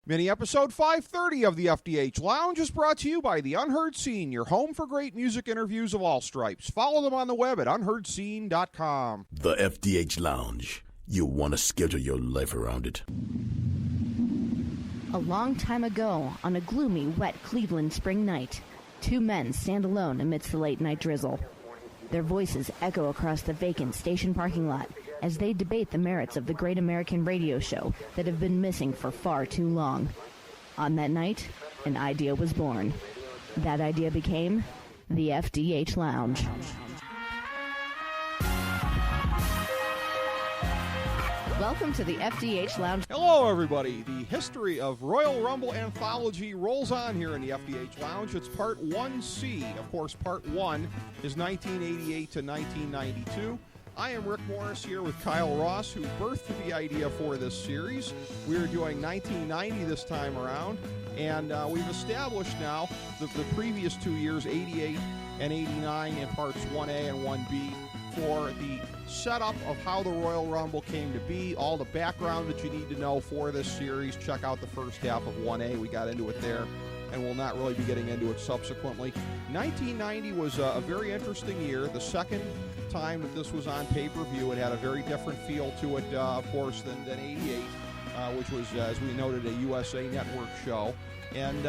Mini episode 530 of the FDH Lounge is brought to you by The Unheard Scene, your home for great music interviews of all stripes. Follow them on the web at unheardscene.com. The FDH Lounge. You'll want to schedule your life around it. A long time ago, on a gloomy, wet Cleveland spring night, two men stand alone amidst the late-night drizzle. Their voices echo across the vacant station parking lot as they debate the merits of the great American radio show that have been missing for far too long. On that night, an idea was born. That idea became the FDH Lounge. Welcome to the FDH Lounge. Hello, everybody. The history of Royal Rumble anthology rolls on here in the FDH Lounge. It's part 1C. Of course, part 1 is 1988 to 1992. I am Rick Morris here with Kyle Ross, who birthed the idea for this series. We are doing 1990 this time around, and we've established now the previous 2 years, 88 and 89, in parts 1A and 1B, for the setup of how the Royal Rumble came to be, all the background that you need to know for this series. Check out the first half of 1A. We got into it there, and we'll not really be getting into it subsequently. 1990 was a very interesting year. The second time that this was on pay-per-view, it had a very different feel to it, of course, than 88, which was, as we noted, a USA Network show. And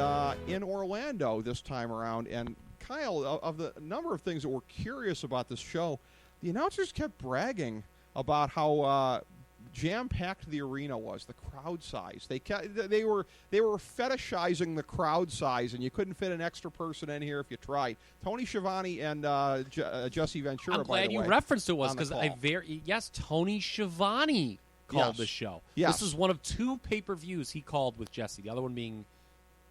in Orlando this time around, and Kyle, of the number of things that were curious about this show, the announcers kept bragging about how jam-packed the arena was, the crowd size. They were fetishizing the crowd size, and you couldn't fit an extra person in here if you tried. Tony Schiavone and Jesse Ventura. I'm glad you referenced it was because Tony Schiavone called the show. Yes. This is one of two pay-per-views he called with Jesse. The other one being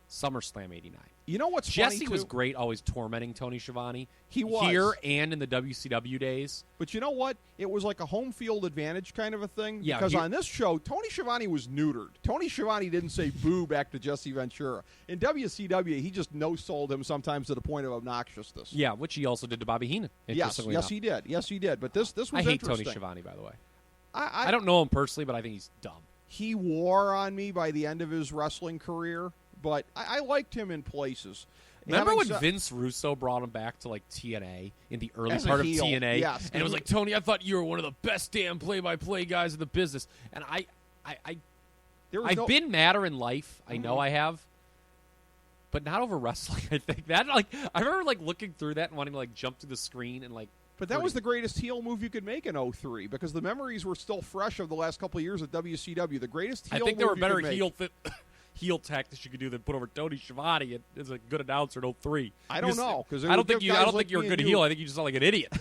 SummerSlam '89. You know what's Jesse funny, was great, always tormenting Tony Schiavone. He was. Here and in the WCW days. But you know what? It was like a home field advantage kind of a thing. Yeah, because on this show, Tony Schiavone was neutered. Tony Schiavone didn't say boo back to Jesse Ventura. In WCW, he just no-sold him sometimes to the point of obnoxiousness. Yeah, which he also did to Bobby Heenan. Yes, he did. Yes, he did. But this was I hate interesting. Tony Schiavone, by the way. I don't know him personally, but I think he's dumb. He wore on me by the end of his wrestling career, but I liked him in places. Remember when Vince Russo brought him back to like TNA in the early part of TNA? Yes. And it was like, Tony, I thought you were one of the best damn play-by-play guys in the business. And I've been madder in life. I know I have. But not over wrestling, I think. I remember looking through that and wanting to jump to the screen and But that was the greatest heel move you could make in 03 because the memories were still fresh of the last couple of years at WCW. The greatest heel move I think there were better heel tactics you could do than put over Tony Schiavone as a good announcer in 03. I don't know because I don't think you're a good heel. I think you just sound like an idiot.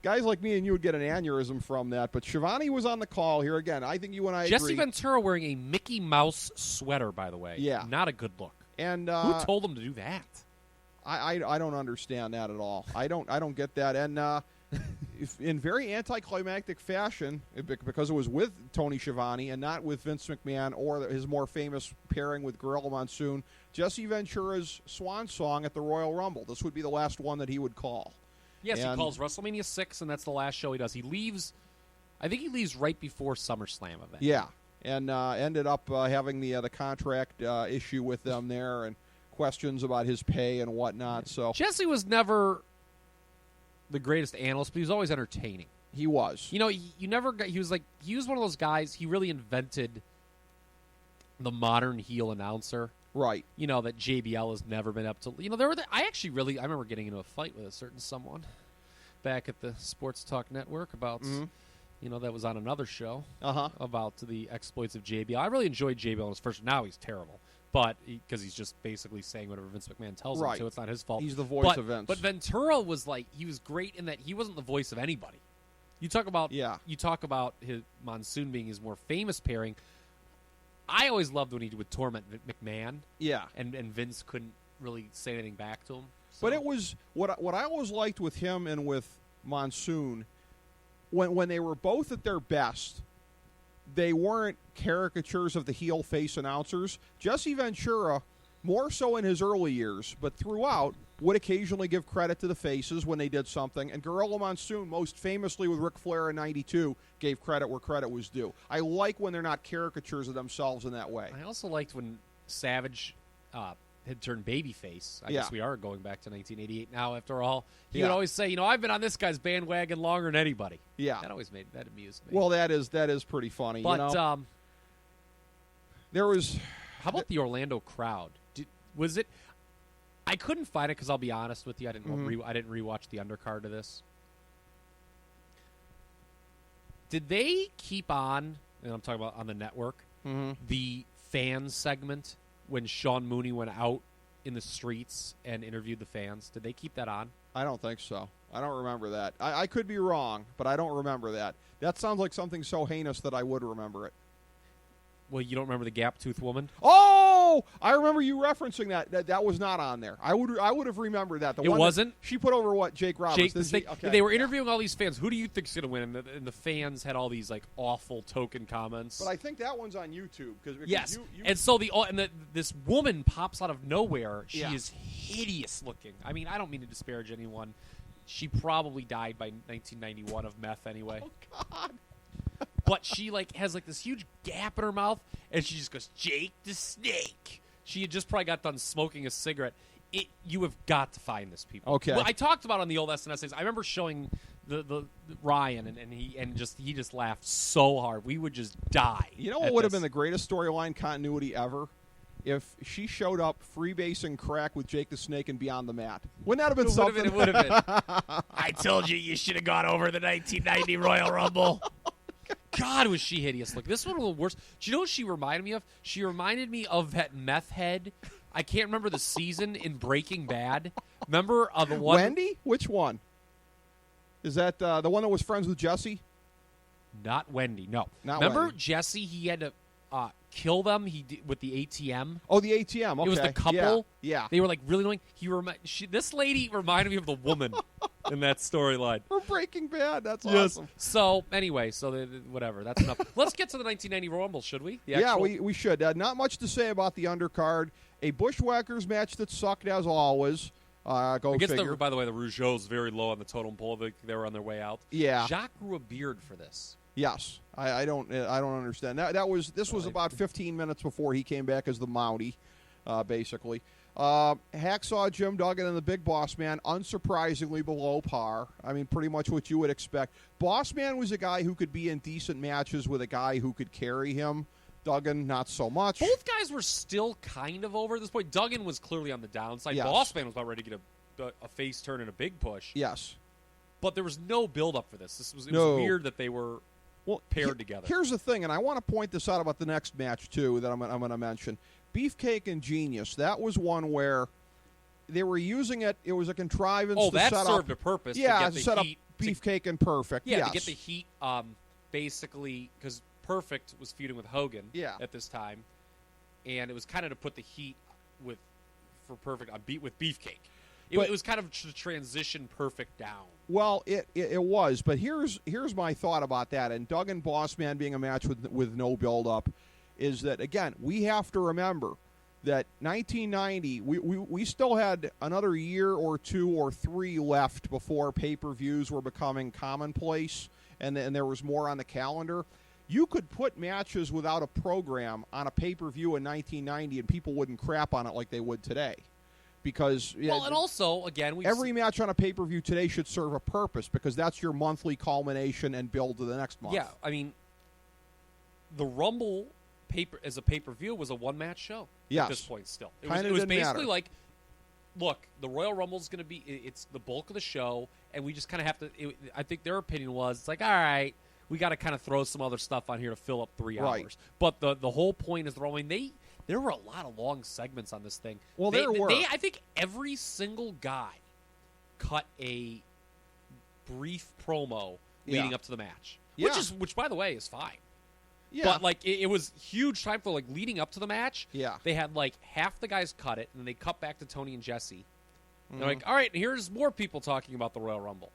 Guys like me and you would get an aneurysm from that. But Schiavone was on the call here again. I think you and I agree. Jesse Ventura wearing a Mickey Mouse sweater, by the way. Yeah, not a good look. And who told him to do that? I don't understand that at all. I don't get that. And in very anticlimactic fashion, because it was with Tony Schiavone and not with Vince McMahon or his more famous pairing with Gorilla Monsoon, Jesse Ventura's swan song at the Royal Rumble. This would be the last one that he would call. Yes, he calls WrestleMania 6, and that's the last show he does. He leaves, I think he leaves right before SummerSlam event. Yeah, and ended up having the contract issue with them there and questions about his pay and whatnot. So Jesse was never the greatest analyst, but he was always entertaining. He was. You know, he was one of those guys. He really invented the modern heel announcer, right? You know that JBL has never been up to. You know, I remember getting into a fight with a certain someone back at the Sports Talk Network about. You know, that was on another show about the exploits of JBL. I really enjoyed JBL in his first. Now he's terrible. But because he's just basically saying whatever Vince McMahon tells him to, it's not his fault. He's the voice of Vince. But Ventura was he was great in that he wasn't the voice of anybody. You talk about his Monsoon being his more famous pairing. I always loved when he would torment McMahon. Yeah, and Vince couldn't really say anything back to him. So. But it was what I always liked with him and with Monsoon when they were both at their best. They weren't caricatures of the heel face announcers. Jesse Ventura, more so in his early years, but throughout, would occasionally give credit to the faces when they did something, and Gorilla Monsoon, most famously with Ric Flair in '92, gave credit where credit was due. I like when they're not caricatures of themselves in that way. I also liked when Savage had turned babyface. I guess we are going back to 1988 now, after all. He would always say, I've been on this guy's bandwagon longer than anybody. Yeah. That amused me. Well, that is pretty funny. But, there was... How about the Orlando crowd? Was it... I couldn't find it because I'll be honest with you. I didn't rewatch the undercard of this. Did they keep on, and I'm talking about on the network, the fans segment when Sean Mooney went out in the streets and interviewed the fans? Did they keep that on? I don't think so. I don't remember that. I could be wrong, but I don't remember that. That sounds like something so heinous that I would remember it. Well, you don't remember the gap-toothed woman? Oh, I remember you referencing that. That was not on there. I would have remembered that. It wasn't? She put over what, Jake Roberts? They were interviewing all these fans. Who do you think's going to win? And the fans had all these like awful token comments. But I think that one's on YouTube. Yes. And so this woman pops out of nowhere. She is hideous looking. I mean, I don't mean to disparage anyone. She probably died by 1991 of meth anyway. Oh, God. But she has this huge gap in her mouth, and she just goes, Jake the Snake. She had just probably got done smoking a cigarette. You have got to find this, people. Okay. Well, I talked about it on the old SNSAs. I remember showing the Ryan, and he just laughed so hard. We would just die. You know what would have been the greatest storyline continuity ever? If she showed up freebasing crack with Jake the Snake and Beyond the Mat. Wouldn't that have been something? It would have been. I told you should have gone over the 1990 Royal Rumble. God, was she hideous. Look, this one was the worst. Do you know what she reminded me of? She reminded me of that meth head. I can't remember the season in Breaking Bad. Remember the one? Wendy? Which one? Is that the one that was friends with Jesse? Not Wendy, no. Not remember Wendy. Jesse, he had to kill them with the ATM? Oh, the ATM, okay. It was the couple. Yeah. They were really annoying. This lady reminded me of the woman in that storyline. For Breaking Bad, that's awesome. So, anyway, whatever. That's enough. Let's get to the 1990 Royal Rumble, should we? We should. Not much to say about the undercard. A Bushwhackers match that sucked as always. I guess, by the way, the Rougeau's very low on the totem pole. They were on their way out. Yeah. Jacques grew a beard for this. Yes. I don't understand. This was about 15 minutes before he came back as the Mountie, basically. Hacksaw Jim Duggan and the Big Boss Man, unsurprisingly below par. I mean, pretty much what you would expect. Boss Man was a guy who could be in decent matches with a guy who could carry him. Duggan, not so much. Both guys were still kind of over at this point. Duggan was clearly on the downside. Yes. Boss Man was about ready to get a face turn and a big push. Yes. But there was no build-up for this. It was weird that they were paired together. Here's the thing, and I want to point this out about the next match, too, that I'm going to mention. Beefcake and Genius, that was one where they were using it. It was a contrivance to set up. Oh, that served a purpose. Yeah, to get to set up Beefcake and Perfect. Yeah, yes. to get the heat, basically, because Perfect was feuding with Hogan at this time, and it was kind of to put the heat for Perfect on with Beefcake. It was kind of to transition Perfect down. Well, it was, but here's my thought about that. And Duggan Boss Man being a match with no build-up is that, again, we have to remember that 1990, we still had another year or 2 or 3 left before pay-per-views were becoming commonplace, and there was more on the calendar. You could put matches without a program on a pay-per-view in 1990, and people wouldn't crap on it like they would today. Because and also, again, every match on a pay-per-view today should serve a purpose, because that's your monthly culmination and build to the next month. Yeah, I mean, the Rumble as a pay-per-view was a one-match show at this point still. It was basically like, look, the Royal Rumble is going to be, it's the bulk of the show, and we just kind of have to, I think their opinion was, it's like, all right, we got to kind of throw some other stuff on here to fill up 3 hours. But the whole point is, there were a lot of long segments on this thing. Well, there were. I think every single guy cut a brief promo leading up to the match, which by the way is fine. Yeah. But it was huge time for leading up to the match. Yeah. They had half the guys cut it, and then they cut back to Tony and Jesse. Mm-hmm. They're like, all right, here's more people talking about the Royal Rumble.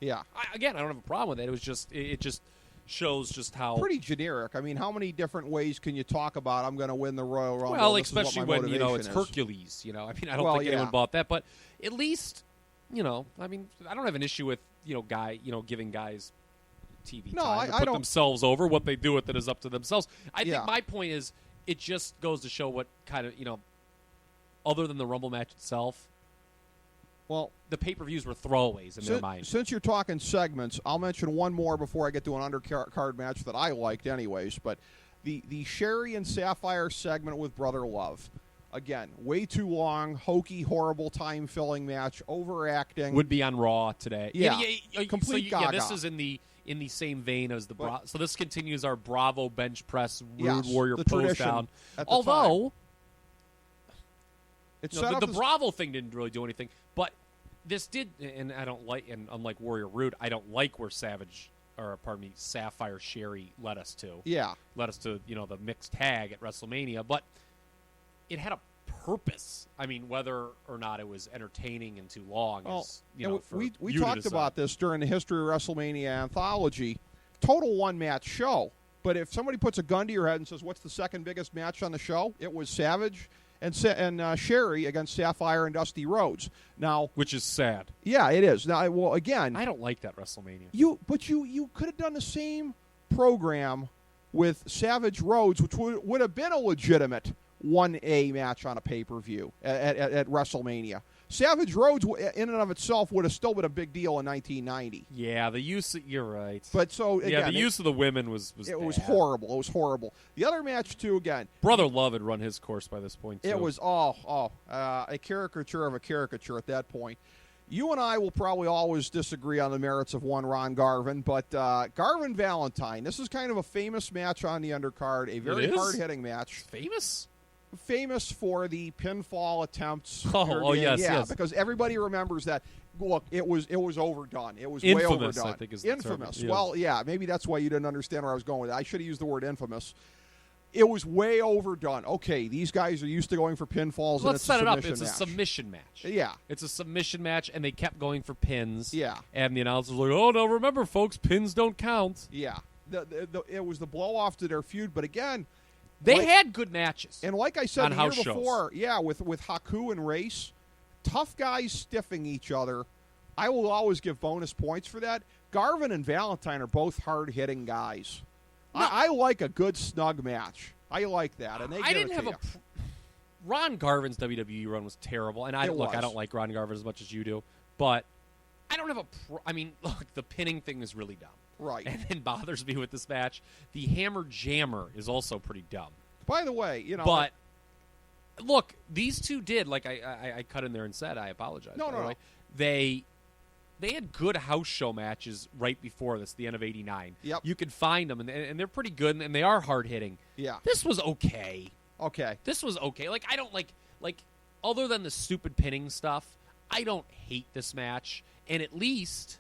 Yeah. I don't have a problem with it. It was just shows just how pretty generic. I mean, how many different ways can you talk about I'm going to win the Royal Rumble? Well, this especially is what when my motivation it's is. Hercules. I mean, I don't think anyone bought that, but at least I mean, I don't have an issue with giving guys TV time to put themselves over. What they do with it is up to themselves. I think my point is it just goes to show what kind of other than the Rumble match itself. Well, the pay-per-views were throwaways in their mind. Since you're talking segments, I'll mention one more before I get to an undercard match that I liked anyways. But the Sherry and Sapphire segment with Brother Love. Again, way too long, hokey, horrible, time-filling match, overacting. Would be on Raw today. Yeah, complete gaga. Yeah, this is in the same vein as the so this continues our Bravo bench press, Rude Warrior pose down. Although the Bravo thing didn't really do anything, but this did, and I don't like, and unlike Warrior Rude, I don't like where Sapphire Sherry led us to. Yeah, led us to the mixed tag at WrestleMania, but it had a purpose. I mean, whether or not it was entertaining and too long is, we talked about this during the History of WrestleMania anthology. Total one-match show. But if somebody puts a gun to your head and says, what's the second biggest match on the show? It was Savage and Sherry against Sapphire and Dusty Rhodes. Now, which is sad. Yeah, it is. Now, well, again, I don't like that WrestleMania. You could have done the same program with Savage Rhodes, which would have been a legitimate 1A match on a pay-per-view at WrestleMania. Savage Rhodes, in and of itself, would have still been a big deal in 1990. Yeah, you're right. But so again, the use of the women was it was horrible. It was horrible. The other match too, again, Brother Love had run his course by this point too. It was a caricature of a caricature at that point. You and I will probably always disagree on the merits of one Ron Garvin, but Garvin Valentine, this is kind of a famous match on the undercard, a very hard-hitting match. Famous for the pinfall attempts. Yes. Because everybody remembers that. Look, it was overdone. It was infamous, way overdone. I think is infamous. The term. Well, yeah, maybe that's why you didn't understand where I was going with it. I should have used the word infamous. It was way overdone. Okay, these guys are used to going for pinfalls. Let's set it up. It's a submission match. Yeah. It's a submission match, and they kept going for pins. Yeah. And the announcers were like, oh, no, remember, folks, pins don't count. Yeah. It was the blow-off to their feud, but again, they had good matches. And like I said the year before, shows. with Haku and Race, tough guys stiffing each other. I will always give bonus points for that. Garvin and Valentine are both hard-hitting guys. No. I like a good snug match. I like that, and I didn't have Ron Garvin's WWE run was terrible, and I don't like Ron Garvin as much as you do, but I don't have look, the pinning thing is really dumb. Right. And it bothers me with this match. The Hammer Jammer is also pretty dumb. By the way, But, look, these two did, like I cut in there and said, I apologize. No. They had good house show matches right before this, the end of '89. Yep. You can find them, and they're pretty good, and they are hard-hitting. Yeah. This was okay. Okay. This was okay. Like, I don't like, other than the stupid pinning stuff, I don't hate this match. And at least,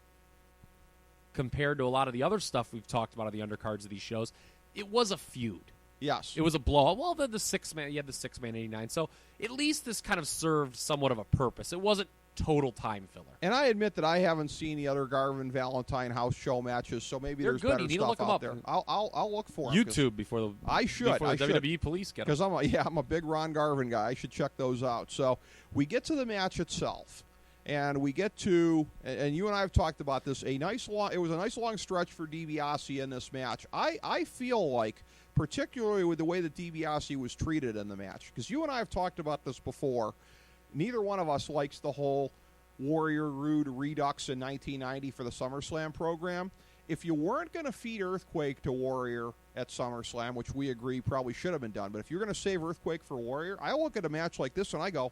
compared to a lot of the other stuff we've talked about on the undercards of these shows, it was a feud. Yes. It was a blowout. Well, the six-man, you had the six-man 89. So at least this kind of served somewhat of a purpose. It wasn't total time filler. And I admit that I haven't seen the other Garvin Valentine house show matches, so maybe there's good. better You need stuff to look them out up. there. I'll look for them. YouTube before the WWE police get them. Because I'm a big Ron Garvin guy. I should check those out. So we get to the match itself. And we get to, and you and I have talked about this, it was a nice long stretch for DiBiase in this match. I feel like, particularly with the way that DiBiase was treated in the match, because you and I have talked about this before, neither one of us likes the whole Warrior Rude Redux in 1990 for the SummerSlam program. If you weren't going to feed Earthquake to Warrior at SummerSlam, which we agree probably should have been done, but if you're going to save Earthquake for Warrior, I look at a match like this and I go,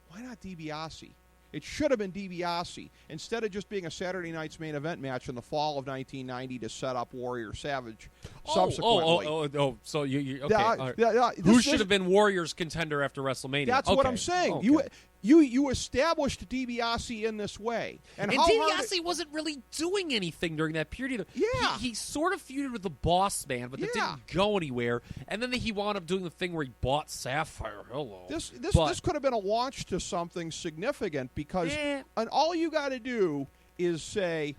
why not DiBiase? It should have been DiBiase instead of just being a Saturday night's main event match in the fall of 1990 to set up Warrior Savage. Subsequently, so you okay? Who should have been Warrior's contender after WrestleMania? That's what I'm saying. Okay. You established DiBiase in this way, and DiBiase wasn't really doing anything during that period. Yeah, he sort of feuded with the Boss Man, but that didn't go anywhere. And then he wound up doing the thing where he bought Sapphire. Hello. This could have been a launch to something significant because and all you got to do is say,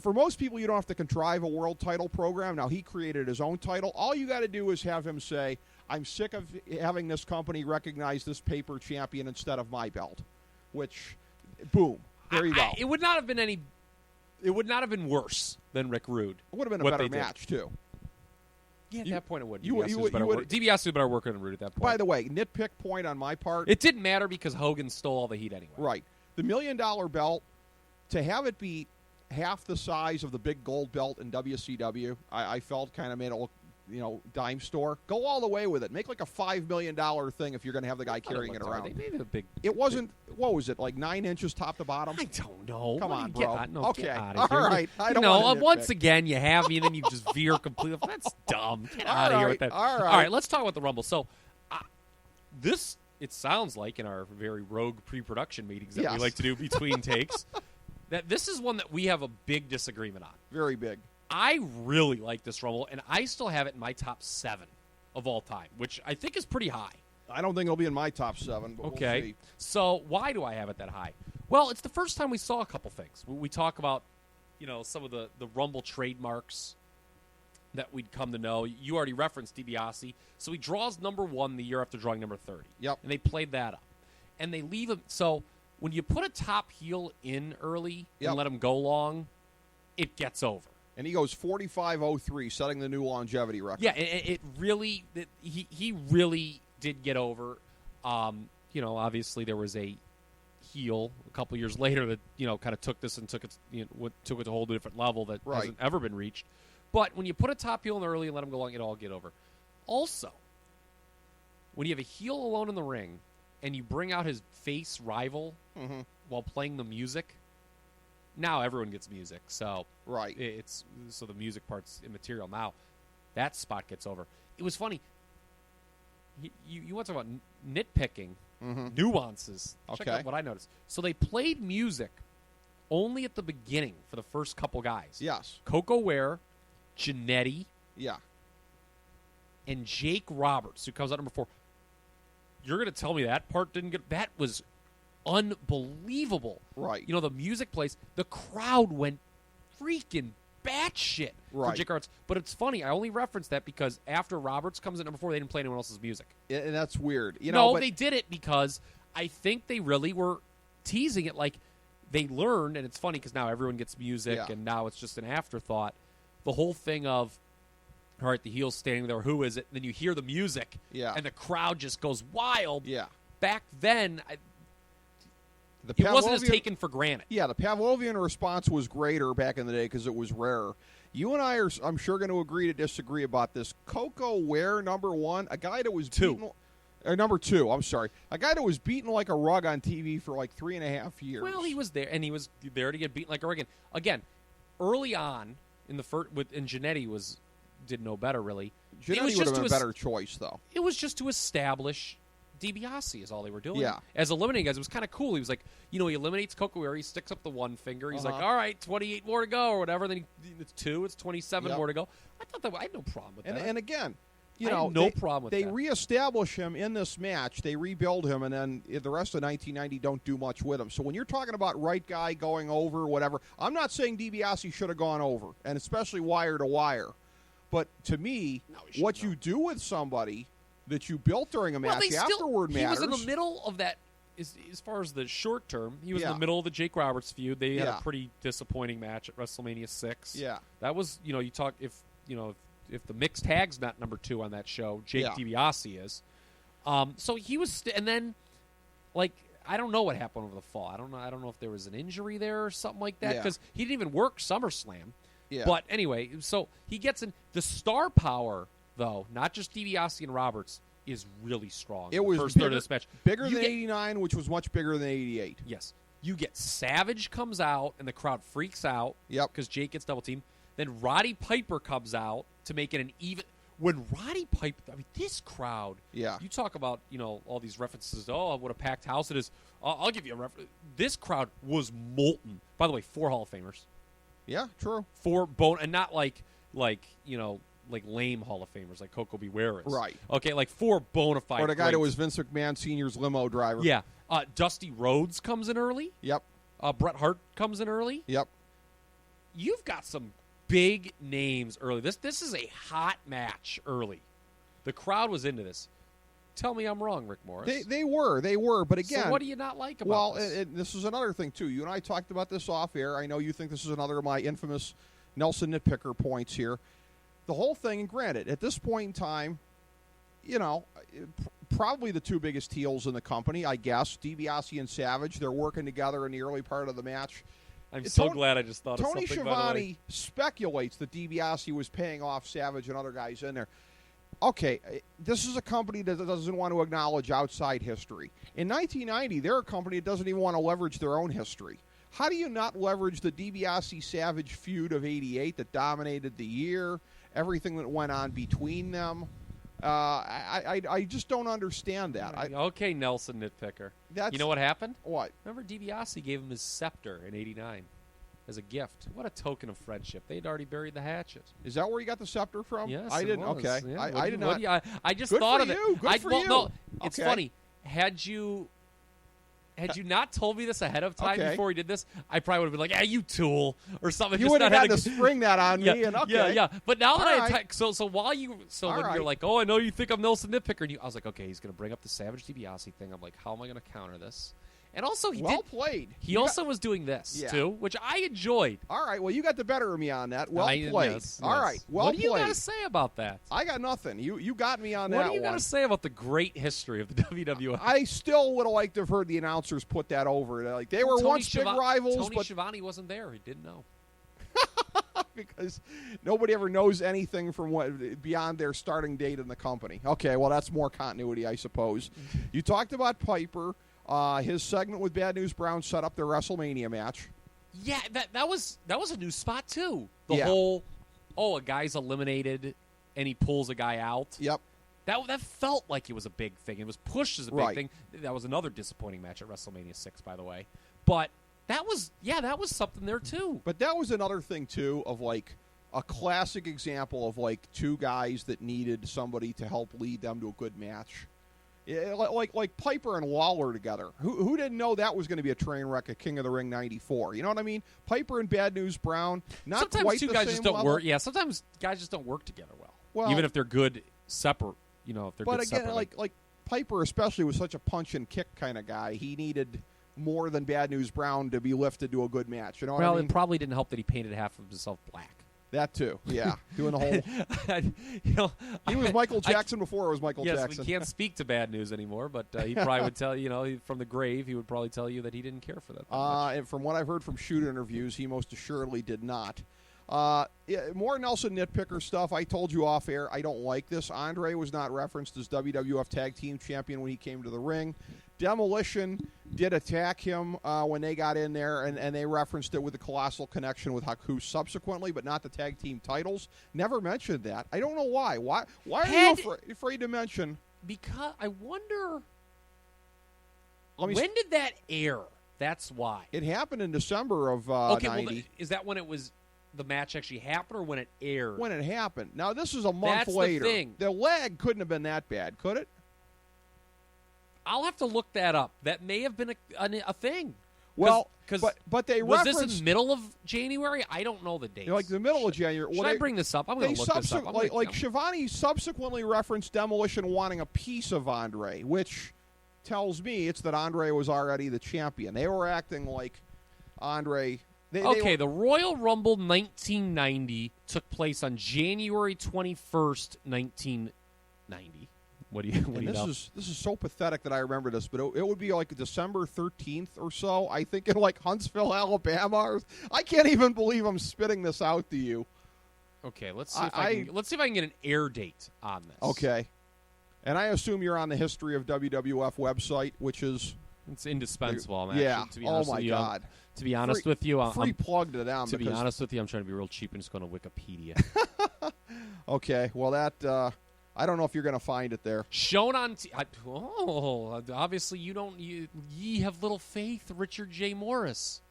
for most people, you don't have to contrive a world title program. Now, he created his own title. All you got to do is have him say, I'm sick of having this company recognize this paper champion instead of my belt. Which, boom, there you go. It would not have been worse than Rick Rude. It would have been a better match, too. Yeah, at that point it would. DiBiase was better worker than Rude at that point. By the way, nitpick point on my part. It didn't matter because Hogan stole all the heat anyway. Right. The $1 million belt, to have it be half the size of the big gold belt in WCW, I felt kind of made it look, dime store. Go all the way with it. Make like a $5 million thing if you're going to have the guy carrying it around. They made it a big. It wasn't. What was it? Like 9 inches top to bottom? I don't know. Come on, bro. Get out all of here. right. I don't want to once again you have me, and then you just veer completely. That's dumb. Get out of here with that. All right. Let's talk about the Rumble. So, this it sounds like in our very rogue pre-production meetings that we like to do between takes, that this is one that we have a big disagreement on. Very big. I really like this Rumble, and I still have it in my top 7 of all time, which I think is pretty high. I don't think it'll be in my top 7, but okay. We'll see. So why do I have it that high? Well, it's the first time we saw a couple things. We talk about, some of the Rumble trademarks that we'd come to know. You already referenced DiBiase. So he draws number 1 the year after drawing number 30. Yep. And they played that up. And they leave him. So when you put a top heel in early and let him go long, it gets over. And he goes 45.03, setting the new longevity record. Yeah, it really he really did get over. Obviously there was a heel a couple years later that kind of took this and took it to a whole different level that hasn't ever been reached. But when you put a top heel in early and let him go long, it all get over. Also, when you have a heel alone in the ring and you bring out his face rival while playing the music. Now everyone gets music, so so the music part's immaterial. Now that spot gets over. It was funny. You want to talk about nitpicking, nuances. Check out what I noticed. So they played music only at the beginning for the first couple guys. Yes. Coco Ware, Jannetty, and Jake Roberts, who comes out number 4. You're going to tell me that part didn't get... That was unbelievable. Right. The music plays. The crowd went freaking batshit for Jake Roberts. But it's funny. I only reference that because after Roberts comes in number 4, they didn't play anyone else's music. And that's weird. They did it because I think they really were teasing it like they learned, and it's funny because now everyone gets music, and now it's just an afterthought. The whole thing of, all right, the heel's standing there, who is it? And then you hear the music, and the crowd just goes wild. Yeah. Back then... It wasn't as taken for granted. Yeah, the Pavlovian response was greater back in the day because it was rarer. You and I are, I'm sure, going to agree to disagree about this. Coco Ware, number 1, a guy that was number 2, I'm sorry. A guy that was beaten like a rug on TV for like 3.5 years. Well, he was there, and he was there to get beaten like a rug. Again, early on, in the first, and Jannetty did no better, really. Jannetty would have been a better choice, though. It was just to establish... DiBiase is all they were doing. Yeah. As eliminating guys, it was kind of cool. He was like, he eliminates Coco Ware, he sticks up the one finger. He's like, all right, 28 more to go or whatever. Then it's 2, it's 27 more to go. I thought that I had no problem with that. And again, I had no problem with that. They reestablish him in this match. They rebuild him, and then the rest of 1990 don't do much with him. So when you're talking about right guy going over, whatever, I'm not saying DiBiase should have gone over, and especially wire to wire. But to me, what you do with somebody that you built during a match afterward matters. He was in the middle of that, as far as the short term, he was in the middle of the Jake Roberts feud. They had a pretty disappointing match at WrestleMania 6. Yeah. That was, you talk, if the mixed tag's not number 2 on that show, Jake DiBiase is. So he was, and then, like, I don't know what happened over the fall. I don't know if there was an injury there or something like that, because he didn't even work SummerSlam. Yeah. But anyway, so he gets in. The star power, though, not just DiBiase and Roberts, is really strong. It was first bigger, third of this match. Bigger than 89, which was much bigger than 88. Yes. You get Savage comes out, and the crowd freaks out because Jake gets double teamed. Then Roddy Piper comes out to make it an even... When Roddy Piper... I mean, this crowd... Yeah. You talk about, all these references. Oh, what a packed house it is. I'll give you a reference. This crowd was molten. By the way, 4 Hall of Famers. Yeah, true. 4 bone... And not like lame Hall of Famers like Coco Beware is. Right. Okay, like 4 bona fide. Or the guy that was Vince McMahon Sr.'s limo driver. Yeah. Dusty Rhodes comes in early. Yep. Bret Hart comes in early. Yep. you've got some big names early. This is a hot match early. The crowd was into this. Tell me I'm wrong, Rick Morris. They were. But again, so what do you not like about this? Well, this is another thing too. You and I talked about this off air. I know you think this is another of my infamous Nelson nitpicker points here. The whole thing, and granted, at this point in time, probably the two biggest heels in the company, I guess, DiBiase and Savage. They're working together in the early part of the match. I'm so glad I just thought of something. Tony by the way. Schiavone speculates that DiBiase was paying off Savage and other guys in there. Okay, this is a company that doesn't want to acknowledge outside history. In 1990, they're a company that doesn't even want to leverage their own history. How do you not leverage the DiBiase-Savage feud of '88 that dominated the year, everything that went on between them? I just don't understand that. Okay, Nelson nitpicker. You know what happened? What? Remember DiBiase gave him his scepter in '89 as a gift. What a token of friendship. They'd already buried the hatchet. Is that where you got the scepter from? Yes, I didn't. it was. Okay, Yeah. I did not. I just Good thought for of it. you. Good for you. No, it's Okay. funny. Had you not told me this ahead of time before we did this, I probably would have been like, you tool, or something. You would have had to spring that on me. And okay. Yeah. But now that All right. so while you, when you're like, I know you think I'm Nelson nitpicker, and I was like, okay, he's going to bring up the Savage DiBiase thing. I'm like, how am I going to counter this? And also, he played. He also was doing this too, which I enjoyed. All right. Well, you got the better of me on that. Well played. Yes. All right. Well played. What do you played. got to say about that? I got nothing. You got me on that. What do you got to say about the great history of the WWF? I still would have liked to have heard the announcers put that over. Like they were once big rivals, Tony but Schiavone wasn't there. He didn't know. Because nobody ever knows anything from what beyond their starting date in the company. Okay, well that's more continuity, I suppose. You talked about Piper. His segment with Bad News Brown set up their WrestleMania match. Yeah, that was a new spot too. The Yeah. whole, a guy's eliminated and he pulls a guy out. Yep. That felt like it was a big thing. It was pushed as a big Right. thing. That was another disappointing match at WrestleMania 6, by the way. But that was something there too. But that was another thing too of like a classic example of like two guys that needed somebody to help lead them to a good match. Yeah, like Piper and Lawler together. Who didn't know that was going to be a train wreck at King of the Ring '94? You know what I mean? Piper and Bad News Brown. Not sometimes quite two the guys same just don't level. work. Yeah, sometimes guys just don't work together well. Well, even if they're good separate. If they're but good again, separately. like Piper especially was such a punch and kick kind of guy. He needed more than Bad News Brown to be lifted to a good match. You know what I mean? It probably didn't help that he painted half of himself black. That too, yeah. Doing the whole. He was Michael Jackson before it was Michael Jackson. Jackson. Yes, we can't speak to Bad News anymore, but he probably would tell from the grave, he would probably tell you that he didn't care for that. And from what I've heard from shoot interviews, he most assuredly did not. More Nelson nitpicker stuff. I told you off air, I don't like this. Andre was not referenced as WWF Tag Team Champion when he came to the ring. Demolition did attack him when they got in there, and they referenced it with the Colossal Connection with Haku subsequently, but not the tag team titles. Never mentioned that. I don't know why. Why are you afraid to mention? Because I wonder, when did that air? That's why. It happened in December of 90. Well, is that when it was the match actually happened or when it aired? When it happened. Now, this is a month That's later. The thing. The leg couldn't have been that bad, could it? I'll have to look that up. That may have been a thing. Well, but they was referenced... this in the middle of January? I don't know the dates. Like the middle of January. Should I bring this up? I'm going to look this up. Schiavone subsequently referenced Demolition wanting a piece of Andre, which tells me it's that Andre was already the champion. They were acting like Andre... the Royal Rumble 1990 took place on January 21st, 1990. What do you know? This is so pathetic that I remember this, but it would be like December 13th or so. I think in like Huntsville, Alabama. I can't even believe I'm spitting this out to you. Okay, let's see if I can get an air date on this. Okay, and I assume you're on the History of WWF website, which is it's indispensable. To be honest with you, God. To be honest with you, free plug to them. To be honest with you, I'm trying to be real cheap and just going to Wikipedia. Okay, well that. I don't know if you're going to find it there. Shown on obviously ye have little faith, Richard J. Morris.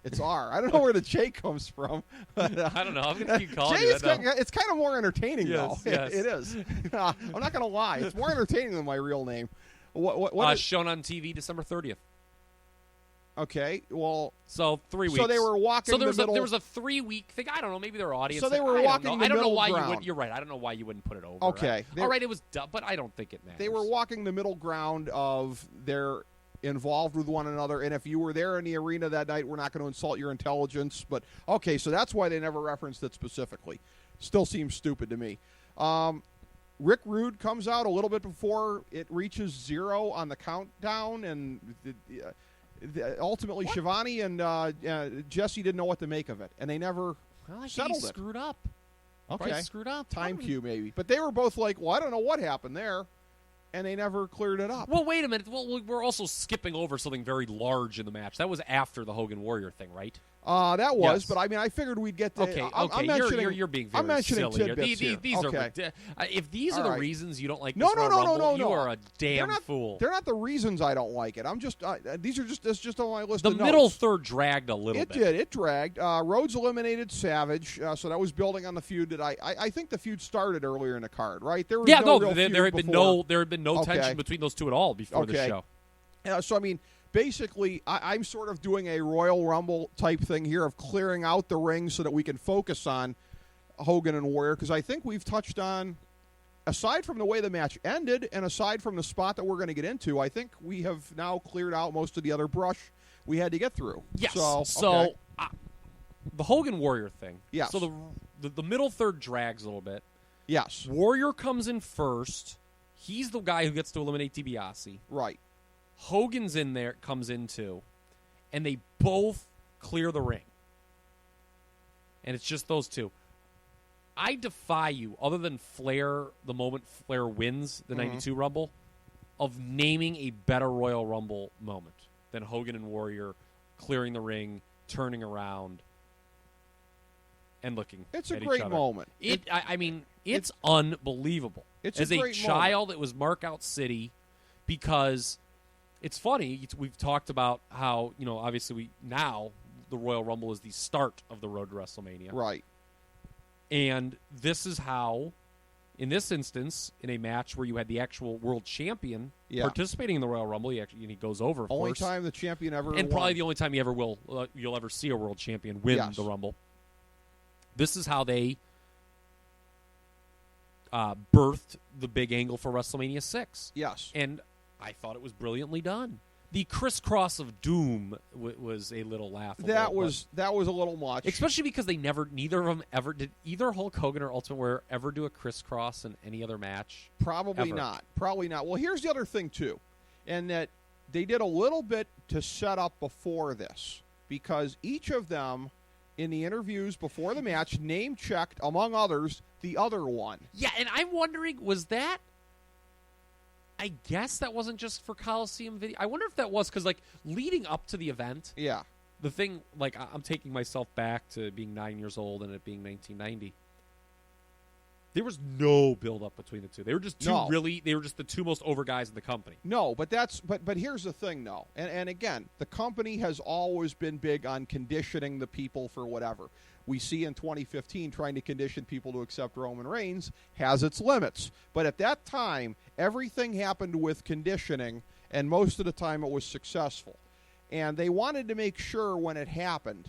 It's R. I don't know where the J comes from. I don't know. I'm going to keep calling J you that. It's kind of more entertaining, yes, though. Yes. It is. I'm not going to lie. It's more entertaining than my real name. What shown on TV December 30th. Okay, well... So 3 weeks. So they were walking the middle... there was a 3-week thing. I don't know. Maybe their audience... So they were walking the middle ground. I don't know why you would... You're right. I don't know why you wouldn't put it over. Okay. All right, it was dumb, but I don't think it matters. They were walking the middle ground of they're involved with one another, and if you were there in the arena that night, we're not going to insult your intelligence. But, okay, so that's why they never referenced it specifically. Still seems stupid to me. Rick Rude comes out a little bit before it reaches 0 on the countdown, and ultimately Shivani and Jesse didn't know what to make of it, and they never settled it. Screwed up. Okay. Bryce screwed up. Time cue, maybe. But they were both like, well, I don't know what happened there, and they never cleared it up. Well, wait a minute. Well, we're also skipping over something very large in the match. That was after the Hogan Warrior thing, right? That was, yes. but I mean, I figured we'd get to. Okay, you're being very I'm mentioning silly tidbits here. These okay. are if these are the reasons you don't like this no, Rumble, you are a damn fool. They're not the reasons I don't like it. I'm just these are just on my list. The of middle notes. third dragged a little bit. It dragged. Rhodes eliminated Savage, so that was building on the feud that I think the feud started earlier in the card, right? There was there had been no tension between those two at all before the show. Yeah, so I mean. Basically, I'm sort of doing a Royal Rumble type thing here of clearing out the ring so that we can focus on Hogan and Warrior, because I think we've touched on, aside from the way the match ended and aside from the spot that we're going to get into, I think we have now cleared out most of the other brush we had to get through. Yes. So the Hogan Warrior thing. Yes. So the middle third drags a little bit. Yes. Warrior comes in first. He's the guy who gets to eliminate DiBiase. Right. Hogan's in there, comes in too, and they both clear the ring. And it's just those two. I defy you, other than Flair, the moment Flair wins the 92 Rumble, of naming a better Royal Rumble moment than Hogan and Warrior clearing the ring, turning around, and looking at each other. It's a great moment. It's unbelievable. As a child, it was Markout City because... It's funny, we've talked about how, obviously now the Royal Rumble is the start of the road to WrestleMania. Right. And this is how, in this instance, in a match where you had the actual world champion participating in the Royal Rumble, he goes over, of only course. time the champion ever and won. probably the only time you'll ever see a world champion win the Rumble. This is how they birthed the big angle for WrestleMania 6. Yes. And I thought it was brilliantly done. The crisscross of doom was a little laughable. That was a little much, especially because neither of them ever did. Either Hulk Hogan or Ultimate Warrior ever do a crisscross in any other match. Probably not. Well, here's the other thing too, and that they did a little bit to set up before this, because each of them in the interviews before the match name checked, among others, the other one. Yeah, and I'm wondering, was that? I guess that wasn't just for Coliseum video. I wonder if that was because, leading up to the event, the thing, I'm taking myself back to being 9 years old and it being 1990. There was no build-up between the two. They were just they were just the two most over guys in the company. No, but here's the thing, though. And again, the company has always been big on conditioning the people for whatever. We see in 2015 trying to condition people to accept Roman Reigns has its limits. But at that time, everything happened with conditioning, and most of the time it was successful. And they wanted to make sure when it happened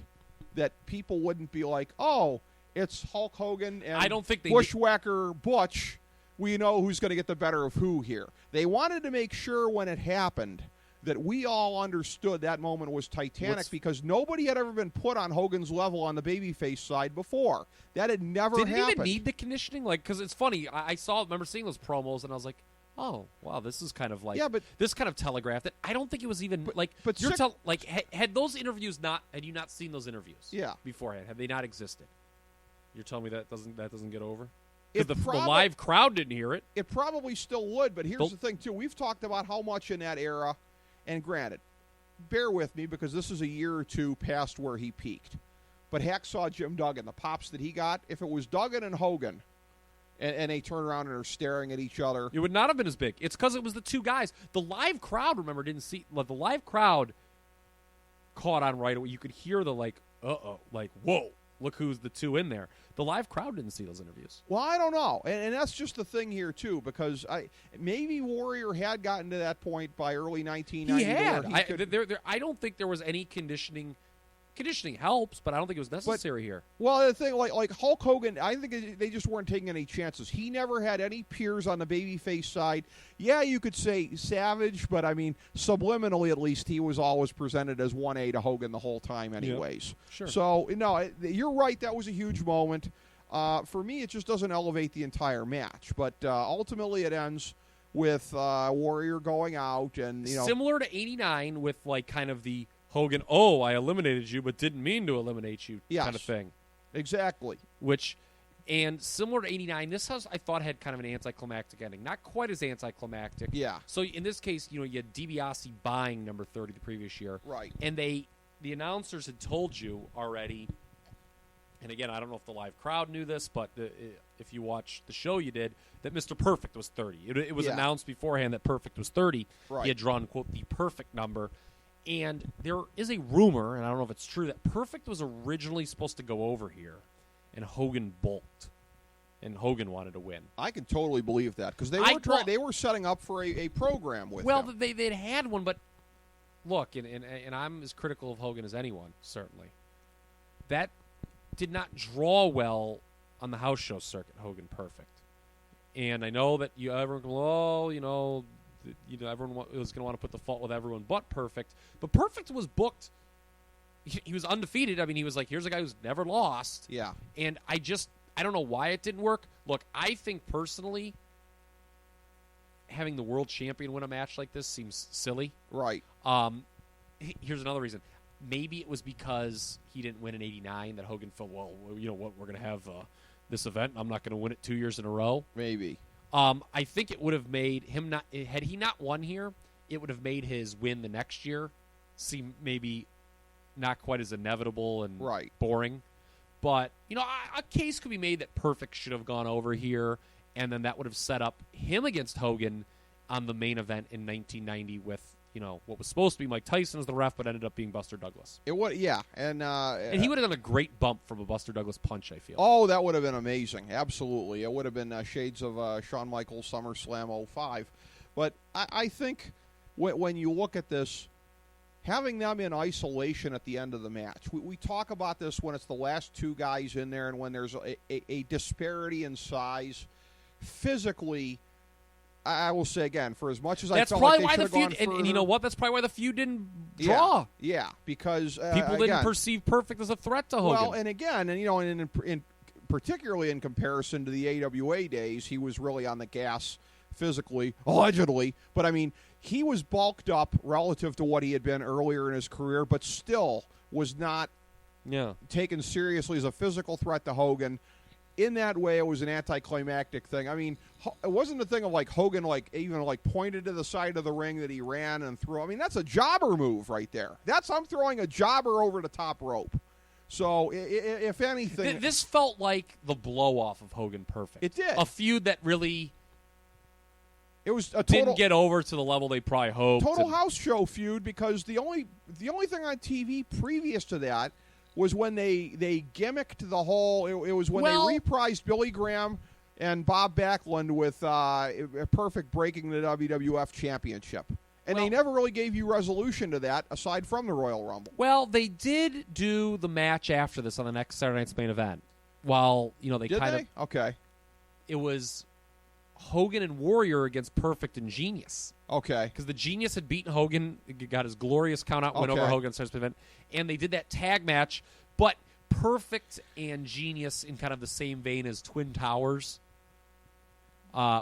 that people wouldn't be like, oh, it's Hulk Hogan and I don't think Bushwhacker Butch. We know who's going to get the better of who here. They wanted to make sure when it happened that we all understood that moment was titanic because nobody had ever been put on Hogan's level on the babyface side before. That had never happened. Did it even need the conditioning? Because it's funny. I remember seeing those promos, and I was like, oh, wow, this is kind of this kind of telegraphed it. I don't think it was even had those interviews had you not seen those interviews beforehand? Had they not existed? You're telling me that doesn't get over? Because the live crowd didn't hear it. It probably still would, but here's the thing, too. We've talked about how much in that era, and granted, bear with me because this is a year or two past where he peaked. But Hacksaw Jim Duggan, the pops that he got, if it was Duggan and Hogan, and they turn around and are staring at each other. It would not have been as big. It's because it was the two guys. The live crowd, remember, didn't see. The live crowd caught on right away. You could hear the, uh-oh, whoa. look who's the two in there. The live crowd didn't see those interviews. Well, I don't know, and that's just the thing here too, because maybe Warrior had gotten to that point by early 1990. He had. I don't think there was any conditioning. Conditioning helps, but I don't think it was necessary here. Well, the thing, like Hulk Hogan, I think they just weren't taking any chances. He never had any peers on the babyface side. Yeah, you could say savage, but I mean, subliminally at least, he was always presented as 1A to Hogan the whole time anyways. Yeah, sure. So, no, you're right, that was a huge moment. For me, it just doesn't elevate the entire match. But ultimately, it ends with Warrior going out. And similar to 89 with like kind of the Hogan, I eliminated you, but didn't mean to eliminate you kind of thing. Exactly. And similar to 89, this house I thought had kind of an anticlimactic ending. Not quite as anticlimactic. Yeah. So in this case, you had DiBiase buying number 30 the previous year. Right. And the announcers had told you already, and again, I don't know if the live crowd knew this, but if you watched the show you did, that Mr. Perfect was 30. It was announced beforehand that Perfect was 30. Right. He had drawn, quote, the perfect number. And there is a rumor, and I don't know if it's true, that Perfect was originally supposed to go over here, and Hogan balked, and Hogan wanted to win. I can totally believe that, because they were setting up for a program with him. Well, they'd had one, but look, and I'm as critical of Hogan as anyone, certainly. That did not draw well on the house show circuit, Hogan Perfect. And I know that everyone go, everyone was going to want to put the fault with everyone but Perfect. But Perfect was booked. He was undefeated. I mean, he was like, here's a guy who's never lost. Yeah. And I don't know why it didn't work. Look, I think personally, having the world champion win a match like this seems silly. Right. Here's another reason. Maybe it was because he didn't win in 89 that Hogan felt, well, you know what, we're going to have this event. I'm not going to win it 2 years in a row. Maybe. I think it would have made him had he not won here, it would have made his win the next year seem maybe not quite as inevitable and boring. But, a case could be made that Perfect should have gone over here, and then that would have set up him against Hogan on the main event in 1990 with, what was supposed to be Mike Tyson as the ref, but ended up being Buster Douglas. It would, yeah. And he would have done a great bump from a Buster Douglas punch, I feel. Oh, that would have been amazing. Absolutely. It would have been shades of Shawn Michaels SummerSlam 05. But I think when you look at this, having them in isolation at the end of the match, we talk about this when it's the last two guys in there and when there's a disparity in size. Physically, I will say again, for as much as I felt like they should have gone further. And you know what? That's probably why the feud didn't draw. Yeah, because people didn't perceive Perfect as a threat to Hogan. Well, and again, in particularly in comparison to the AWA days, he was really on the gas physically, allegedly. But I mean, he was bulked up relative to what he had been earlier in his career, but still was not taken seriously as a physical threat to Hogan. In that way, it was an anticlimactic thing. I mean, it wasn't a thing of like Hogan even pointed to the side of the ring that he ran and threw. I mean, that's a jobber move right there. I'm throwing a jobber over the top rope. So, if anything, this felt like the blow off of Hogan Perfect. It did. A feud that really didn't get over to the level they probably hoped. Total house show feud, because the only thing on TV previous to that was when they gimmicked the whole. It was when they reprised Billy Graham and Bob Backlund with Perfect breaking the WWF Championship. And they never really gave you resolution to that aside from the Royal Rumble. Well, they did do the match after this on the next Saturday Night's Main Event. While, Okay. It was Hogan and Warrior against Perfect and Genius. Okay. Because the Genius had beaten Hogan, got his glorious count-out win over Hogan Saturday Night's Main Event, and they did that tag match, but Perfect and Genius, in kind of the same vein as Twin Towers,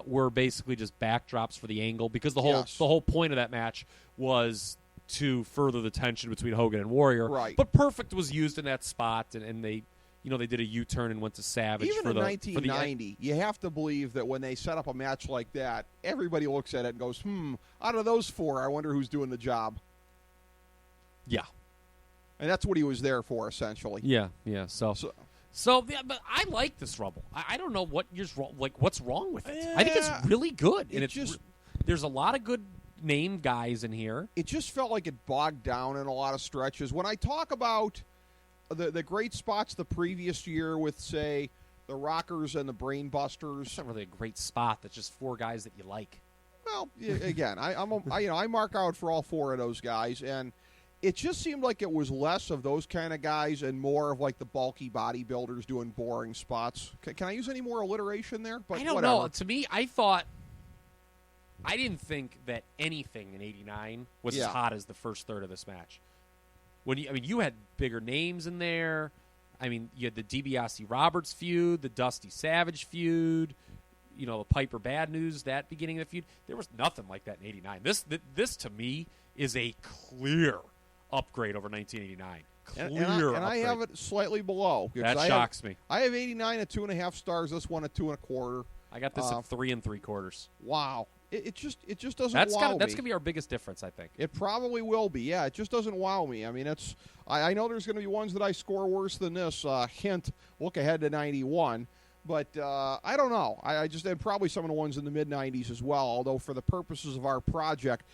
were basically just backdrops for the angle, because the whole point of that match was to further the tension between Hogan and Warrior. Right. But Perfect was used in that spot, and they they did a U-turn and went to Savage. Even for in 1990, you have to believe that when they set up a match like that, everybody looks at it and goes, out of those four, I wonder who's doing the job. Yeah. And that's what he was there for, essentially. Yeah. So but I like this Rumble. I don't know what's wrong with it. I think it's really good. And there's a lot of good named guys in here. It just felt like it bogged down in a lot of stretches. When I talk about the great spots the previous year with, say, the Rockers and the Brain Busters. It's not really a great spot. That's just 4 guys that you like. Well, again, I mark out for all 4 of those guys, and it just seemed like it was less of those kind of guys and more of like the bulky bodybuilders doing boring spots. Can I use any more alliteration there? But I don't whatever. know. To me, I didn't think that anything in '89 was as hot as the first third of this match. You had bigger names in there. I mean, you had the DiBiase Roberts feud, the Dusty Savage feud, the Piper Bad News, that beginning of the feud. There was nothing like that in '89. This to me is a clear upgrade over 1989. And I have it slightly below. That shocks me. I have 89 at 2.5 stars. This one at 2 1/4. I got this at 3 3/4. Wow. It just doesn't wow me. That's going to be our biggest difference, I think. It probably will be. Yeah, it just doesn't wow me. I mean, I know there's going to be ones that I score worse than this. Hint, look ahead to 91. But I don't know. I just had probably some of the ones in the mid-90s as well, although for the purposes of our project,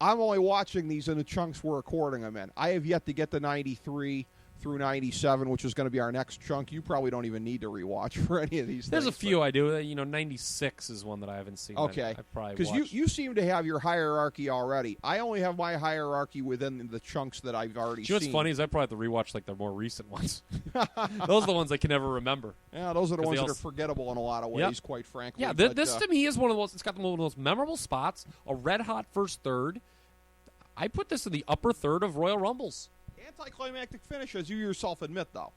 I'm only watching these in the chunks we're recording them in. I have yet to get to 93 through 97, which is going to be our next chunk. You probably don't even need to rewatch for any of these things. There's a few I do. 96 is one that I haven't seen. Okay. Because you seem to have your hierarchy already. I only have my hierarchy within the chunks that I've already seen. What's funny is I probably have to rewatch the more recent ones. Those are the ones I can never remember. Yeah, those are the ones that are forgettable in a lot of ways, quite frankly. Yeah, this to me is one of the most, it's got one of the most memorable spots, a red-hot first third. I put this in the upper third of Royal Rumbles. Anticlimactic finish, as you yourself admit, though.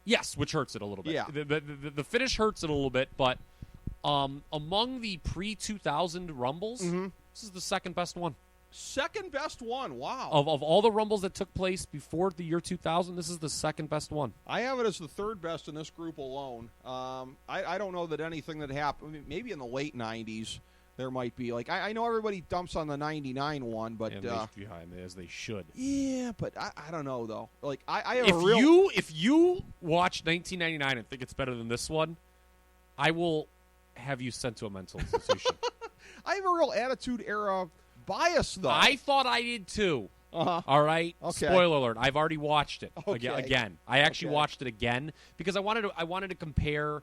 Yes, which hurts it a little bit. Yeah. The finish hurts it a little bit, but among the pre-2000 Rumbles, this is the second best one. Second best one, wow. Of all the Rumbles that took place before the year 2000, this is the second best one. I have it as the third best in this group alone. I don't know that anything that happened, maybe in the late 90s, there might be. I know everybody dumps on the 99 one, but... And as they should. Yeah, but I don't know, though. If you watch 1999 and think it's better than this one, I will have you sent to a mental institution. I have a real Attitude Era bias, though. I thought I did, too. Uh-huh. All right? Okay. Spoiler alert. I've already watched it again. I actually Okay. watched it again because I wanted to compare...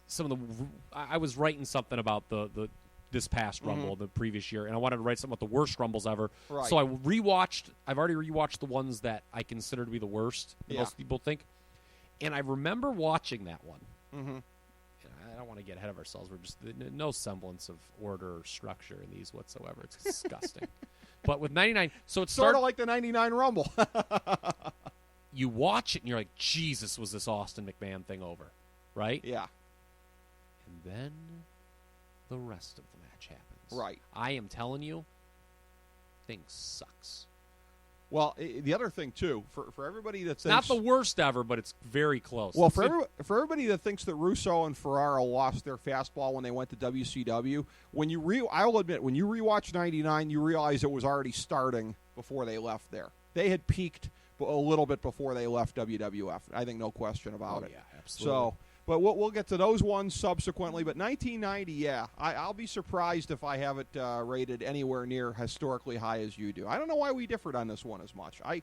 some of the I was writing something about this past Rumble the previous year, and I wanted to write something about the worst Rumbles ever. Right. So I've already rewatched the ones that I consider to be the worst, most people think. And I remember watching that one. And I don't want to get ahead of ourselves. We're just no semblance of order or structure in these whatsoever. It's disgusting. But with 99, so it's sort of like the 99 Rumble. You watch it and you're like, Jesus, was this Austin McMahon thing over? Right? Yeah. And then the rest of the match happens. Right. I am telling you, thing sucks. Well, the other thing, too, for everybody that thinks... Not the worst ever, but it's very close. Well, for everybody that thinks that Russo and Ferraro lost their fastball when they went to WCW, I'll admit, when you rewatch 99, you realize it was already starting before they left there. They had peaked a little bit before they left WWF. I think no question about it. Yeah, absolutely. So... But we'll get to those ones subsequently. But 1990, yeah, I'll be surprised if I have it rated anywhere near historically high as you do. I don't know why we differed on this one as much. I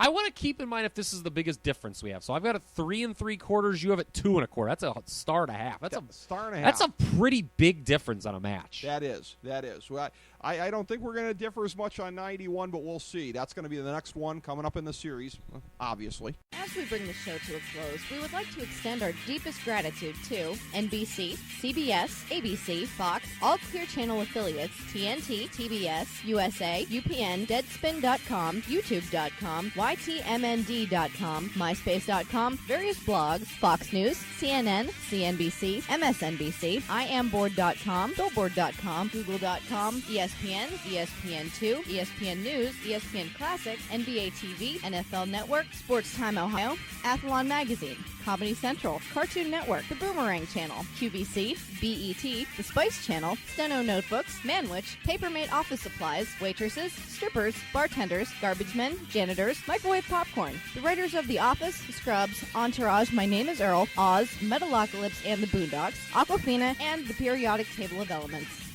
want to keep in mind if this is the biggest difference we have. So I've got it 3 3/4. You have it 2 1/4. That's a star and a half. That's a star and a half. That's a pretty big difference on a match. That is. Well, I don't think we're going to differ as much on 91, but we'll see. That's going to be the next one coming up in the series, obviously. As we bring the show to a close, we would like to extend our deepest gratitude to NBC, CBS, ABC, Fox, all Clear Channel affiliates, TNT, TBS, USA, UPN, Deadspin.com, YouTube.com, YTMND.com, MySpace.com, various blogs, Fox News, CNN, CNBC, MSNBC, IamBoard.com, Billboard.com, Google.com, ESPN, ESPN2, ESPN News, ESPN Classic, NBA TV, NFL Network, Sports Time Ohio, Athlon Magazine, Comedy Central, Cartoon Network, The Boomerang Channel, QVC, BET, The Spice Channel, Steno Notebooks, Manwich, Papermate Office Supplies, waitresses, strippers, bartenders, garbage men, janitors, microwave popcorn, the writers of The Office, Scrubs, Entourage, My Name is Earl, Oz, Metalocalypse and the Boondocks, Aquafina, and the Periodic Table of Elements.